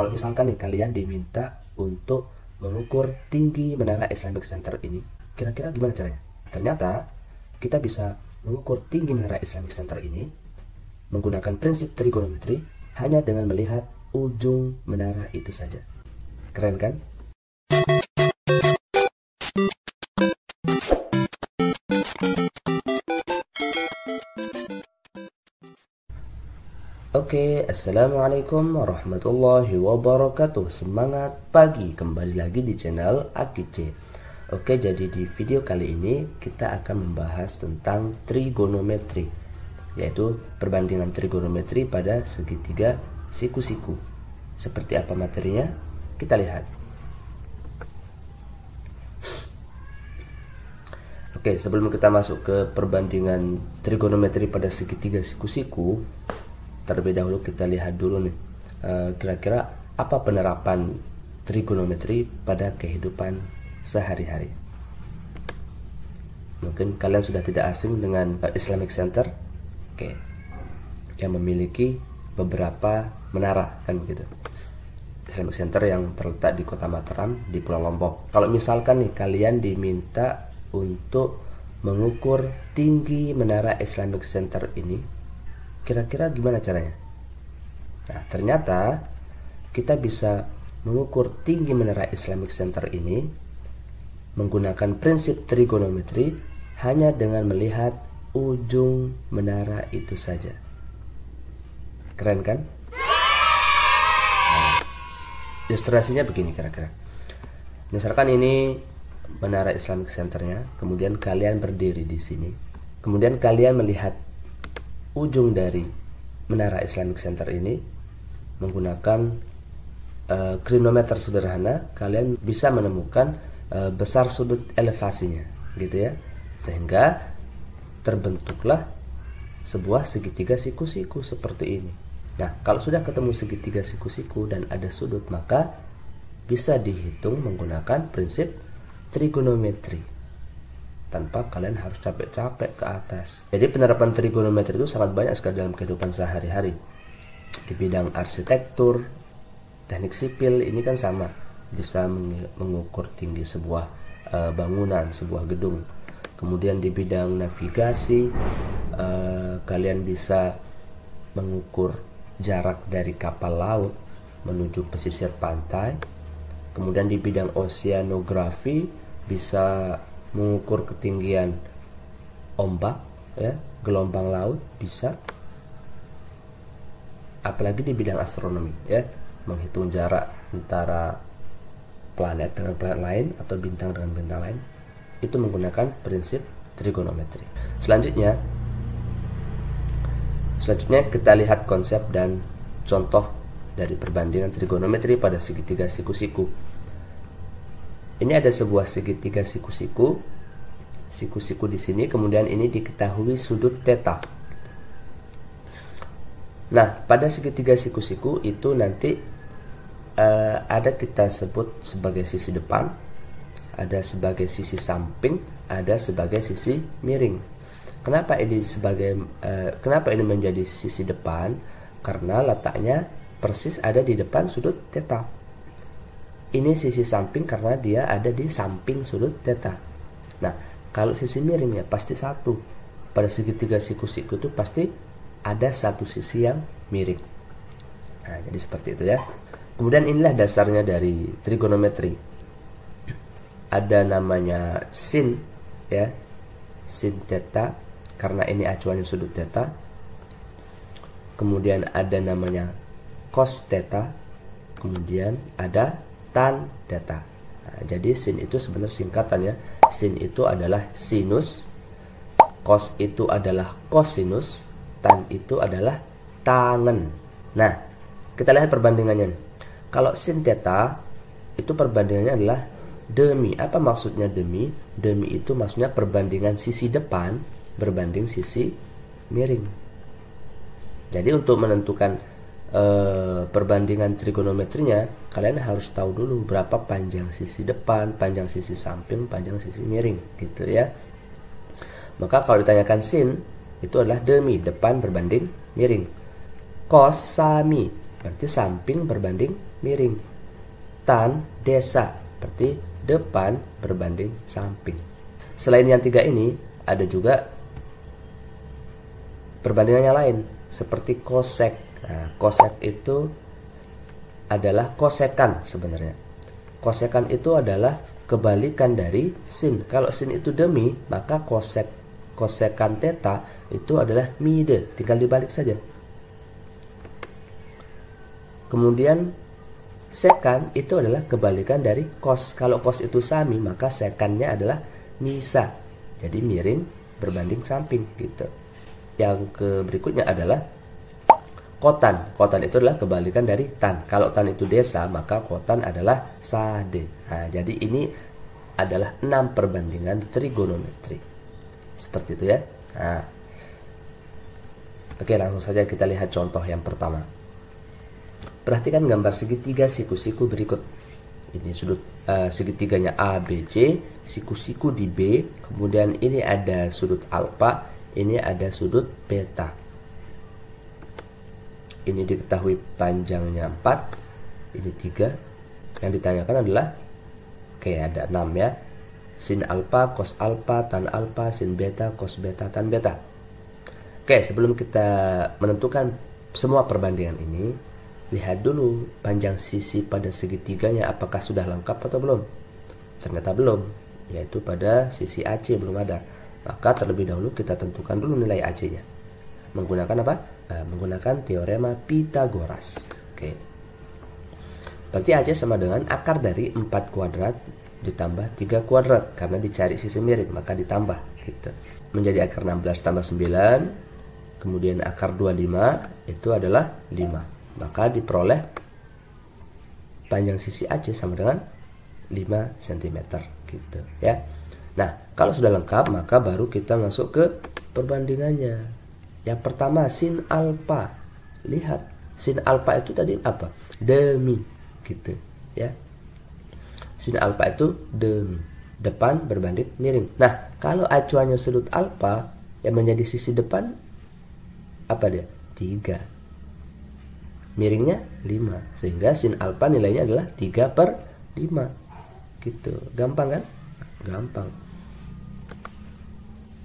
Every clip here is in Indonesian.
Kalau misalkan nih kalian diminta untuk mengukur tinggi menara Islamic Center ini, kira-kira gimana caranya? Ternyata kita bisa mengukur tinggi menara Islamic Center ini menggunakan prinsip trigonometri hanya dengan melihat ujung menara itu saja. Keren kan? Oke, assalamualaikum warahmatullahi wabarakatuh. Semangat pagi, kembali lagi di channel Akice. Oke, jadi di video kali ini kita akan membahas tentang trigonometri, yaitu perbandingan trigonometri pada segitiga siku-siku. Seperti apa materinya? Kita lihat. Oke, sebelum kita masuk ke perbandingan trigonometri pada segitiga siku-siku, terlebih dahulu kita lihat dulu nih kira-kira apa penerapan trigonometri pada kehidupan sehari-hari. Mungkin kalian sudah tidak asing dengan Islamic Center, oke, yang memiliki beberapa menara kan begitu. Islamic Center yang terletak di Kota Mataram di Pulau Lombok. Kalau misalkan nih kalian diminta untuk mengukur tinggi menara Islamic Center ini, kira-kira gimana caranya? Nah, ternyata kita bisa mengukur tinggi menara Islamic Center ini menggunakan prinsip trigonometri hanya dengan melihat ujung menara itu saja. Keren kan? Nah, ilustrasinya begini kira-kira. Misalkan ini menara Islamic Centernya, kemudian kalian berdiri di sini, kemudian kalian melihat ujung dari menara Islamic Center ini menggunakan kronometer sederhana, kalian bisa menemukan besar sudut elevasinya, gitu ya, sehingga terbentuklah sebuah segitiga siku-siku seperti ini. Nah, kalau sudah ketemu segitiga siku-siku dan ada sudut, maka bisa dihitung menggunakan prinsip trigonometri tanpa kalian harus capek-capek ke atas. Jadi penerapan trigonometri itu sangat banyak sekali dalam kehidupan sehari-hari. Di bidang arsitektur, teknik sipil ini kan sama, bisa mengukur tinggi sebuah bangunan, sebuah gedung. Kemudian di bidang navigasi, kalian bisa mengukur jarak dari kapal laut menuju pesisir pantai. Kemudian di bidang oceanografi bisa mengukur ketinggian ombak, ya, gelombang laut bisa. Apalagi di bidang astronomi, ya, menghitung jarak antara planet dengan planet lain atau bintang dengan bintang lain, itu menggunakan prinsip trigonometri. Selanjutnya kita lihat konsep dan contoh dari perbandingan trigonometri pada segitiga siku-siku. Ini ada sebuah segitiga siku-siku. Siku-siku di sini, kemudian ini diketahui sudut theta. Nah, pada segitiga siku-siku itu nanti ada kita sebut sebagai sisi depan, ada sebagai sisi samping, ada sebagai sisi miring. Kenapa ini menjadi sisi depan? Karena letaknya persis ada di depan sudut theta. Ini sisi samping karena dia ada di samping sudut theta. Nah, kalau sisi miring ya pasti satu. Pada segitiga siku-siku itu pasti ada satu sisi yang miring. Nah, jadi seperti itu ya. Kemudian inilah dasarnya dari trigonometri. Ada namanya sin, ya, sin theta karena ini acuannya sudut theta. Kemudian ada namanya cos theta. Kemudian ada tan theta. Nah, jadi sin itu sebenarnya singkatan ya. Sin itu adalah sinus, cos itu adalah cosinus, tan itu adalah tangen. Nah, kita lihat perbandingannya. Kalau sin theta itu perbandingannya adalah demi. Apa maksudnya demi? Demi itu maksudnya perbandingan sisi depan berbanding sisi miring. Jadi untuk menentukan perbandingan trigonometrinya, kalian harus tahu dulu berapa panjang sisi depan, panjang sisi samping, panjang sisi miring, gitu ya. Maka kalau ditanyakan sin, itu adalah demi, depan berbanding miring. Cos sami, berarti samping berbanding miring. Tan desa berarti depan berbanding samping. Selain yang 3 ini, ada juga perbandingan yang lain seperti kosek. Nah, kosek itu adalah kosekan sebenarnya. Kosekan itu adalah kebalikan dari sin. Kalau sin itu demi, maka kosekan theta itu adalah mide, tinggal dibalik saja. Kemudian sekan itu adalah kebalikan dari cos. Kalau cos itu sami, maka sekannya adalah nisa. Jadi miring berbanding samping gitu. Yang berikutnya adalah kotan. Kotan itu adalah kebalikan dari tan. Kalau tan itu desa, maka kotan adalah sade. Nah, jadi ini adalah 6 perbandingan trigonometri. Seperti itu ya. Nah, oke, langsung saja kita lihat contoh yang pertama. Perhatikan gambar segitiga siku-siku berikut. Ini sudut segitiganya ABC, siku-siku di B, kemudian ini ada sudut alfa, ini ada sudut beta. Ini diketahui panjangnya 4, ini 3. Yang ditanyakan adalah ada 6 ya. Sin alfa, cos alfa, tan alfa, sin beta, cos beta, tan beta. Oke, sebelum kita menentukan semua perbandingan ini, lihat dulu panjang sisi pada segitiganya apakah sudah lengkap atau belum. Ternyata belum, yaitu pada sisi AC belum ada. Maka terlebih dahulu kita tentukan dulu nilai AC-nya. Menggunakan apa? Menggunakan teorema Pythagoras. Oke. Berarti AC sama dengan akar dari 4 kuadrat ditambah 3 kuadrat, karena dicari sisi miring maka ditambah gitu. Menjadi akar 16 tambah 9, kemudian akar 25 itu adalah 5. Maka diperoleh panjang sisi AC sama dengan 5 cm gitu ya. Nah, kalau sudah lengkap maka baru kita masuk ke perbandingannya. Yang pertama sin alfa. Lihat, sin alfa itu tadi apa? Demi gitu ya. Sin alfa itu demi, depan berbanding miring. Nah, kalau acuannya sudut alfa yang menjadi sisi depan apa dia? 3. Miringnya 5, sehingga sin alfa nilainya adalah 3/5 gitu. Gampang kan? Gampang.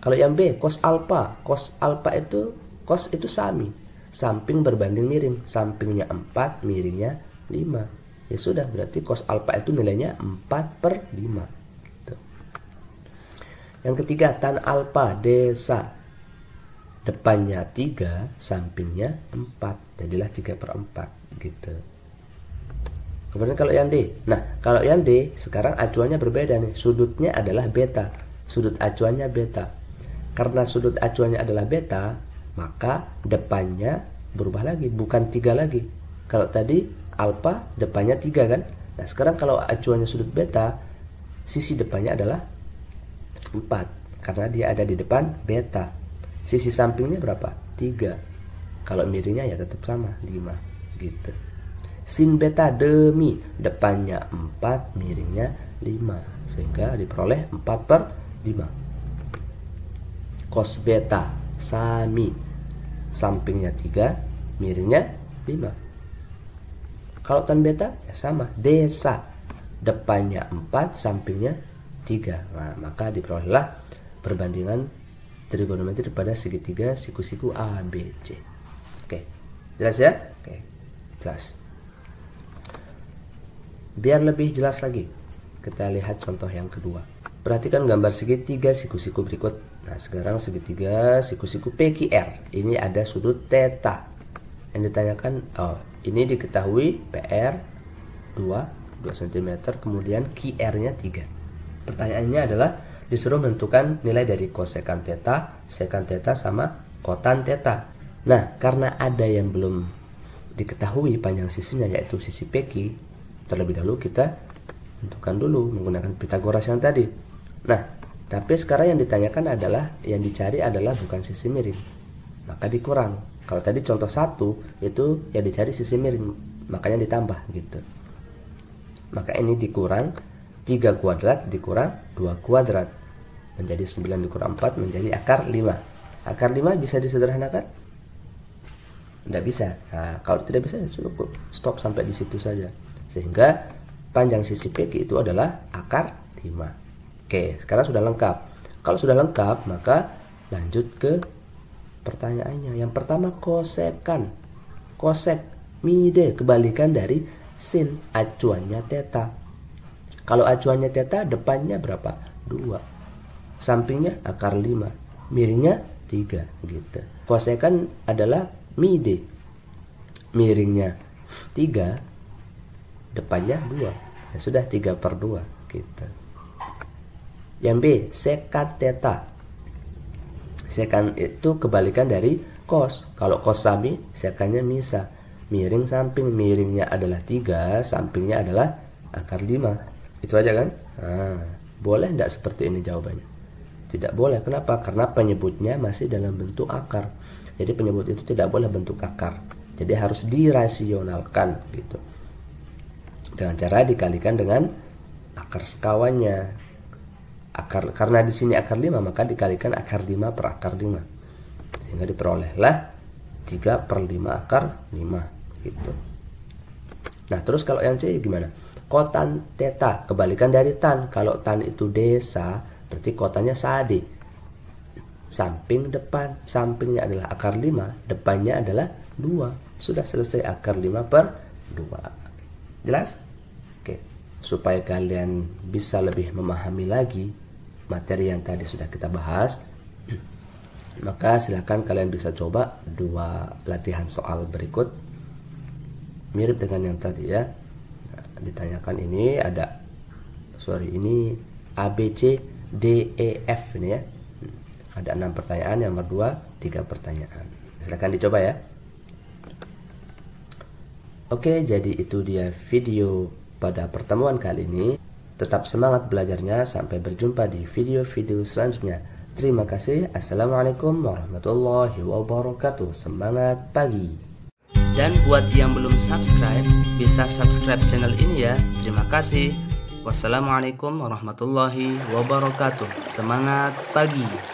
Kalau yang B, cos alfa. Cos alfa itu, cos itu sami, samping berbanding miring. Sampingnya 4, miringnya 5. Ya sudah, berarti cos alfa itu nilainya 4/5 gitu. Yang ketiga, tan alfa desa. Depannya 3, sampingnya 4, jadilah 3/4 gitu. Kemudian kalau yang D, nah kalau yang D sekarang acuannya berbeda nih, sudutnya adalah beta, sudut acuannya beta. Karena sudut acuannya adalah beta, maka depannya berubah lagi, bukan 3 lagi. Kalau tadi alfa depannya 3 kan, nah sekarang kalau acuannya sudut beta, sisi depannya adalah 4, karena dia ada di depan beta. Sisi sampingnya berapa? 3. Kalau miringnya ya tetap sama, 5 gitu. Sin beta demi, depannya 4, miringnya 5, sehingga diperoleh 4/5. Cos beta sami, sampingnya 3, miringnya 5. Kalau tan beta ya sama, desa, depannya 4, sampingnya 3. Nah, maka diperolehlah perbandingan trigonometri pada segitiga siku-siku ABC. Oke, jelas ya? Oke, jelas. Biar lebih jelas lagi, kita lihat contoh yang kedua. Perhatikan gambar segitiga siku-siku berikut. Nah, sekarang segitiga siku-siku PQR. Ini ada sudut theta. Yang ditanyakan, ini diketahui PR 2 cm, kemudian QR-nya 3. Pertanyaannya adalah disuruh menentukan nilai dari kosekan theta, sekan theta, sama kotan theta. Nah, karena ada yang belum diketahui panjang sisinya, yaitu sisi PQ, terlebih dahulu kita tentukan dulu menggunakan Pythagoras yang tadi. Nah, tapi sekarang yang ditanyakan adalah, yang dicari adalah bukan sisi miring, maka dikurang. Kalau tadi contoh 1 itu yang dicari sisi miring, makanya ditambah gitu. Maka ini dikurang 3 kuadrat dikurang 2 kuadrat, menjadi 9 dikurang 4 menjadi akar 5. Akar 5 bisa disederhanakan? Tidak bisa. Nah, kalau tidak bisa cukup stop sampai di situ saja. Sehingga panjang sisi PQ itu adalah akar 5. Oke, sekarang sudah lengkap. Kalau sudah lengkap, maka lanjut ke pertanyaannya. Yang pertama, kosekan. Kosek mide, kebalikan dari sin, acuannya theta. Kalau acuannya theta, depannya berapa? 2. Sampingnya akar 5. Miringnya 3 gitu. Kosekan adalah mide, miringnya 3, depannya 2. Ya sudah, 3/2 gitu. Yang B, sekan theta. Sekan itu kebalikan dari cos. Kalau cos sami, sekannya misa. Miring samping, miringnya adalah 3, sampingnya adalah akar 5. Itu aja kan? Nah, boleh enggak seperti ini jawabannya? Tidak boleh. Kenapa? Karena penyebutnya masih dalam bentuk akar. Jadi penyebut itu tidak boleh bentuk akar. Jadi harus dirasionalkan gitu. Dengan cara dikalikan dengan akar sekawannya. Akar, karena di sini akar 5, maka dikalikan akar 5 per akar 5. Sehingga diperolehlah 3/5 akar 5 gitu. Nah, terus kalau yang C gimana? Kotan theta, kebalikan dari tan. Kalau tan itu desa, berarti kotannya sade. Samping depan, sampingnya adalah akar 5, depannya adalah 2. Sudah selesai, akar 5/2. Jelas? Oke. Supaya kalian bisa lebih memahami lagi materi yang tadi sudah kita bahas, maka silakan kalian bisa coba 2 latihan soal berikut. Mirip dengan yang tadi ya. Nah, ditanyakan ini ada, ini A, B, C, D, E, F ini ya. Ada 6 pertanyaan, yang nomor 2 3 pertanyaan. Silahkan dicoba ya. Oke, jadi itu dia video pada pertemuan kali ini. Tetap semangat belajarnya. Sampai berjumpa di video-video selanjutnya. Terima kasih. Assalamualaikum warahmatullahi wabarakatuh. Semangat pagi. Dan buat yang belum subscribe, bisa subscribe channel ini ya. Terima kasih. Wassalamualaikum warahmatullahi wabarakatuh. Semangat pagi.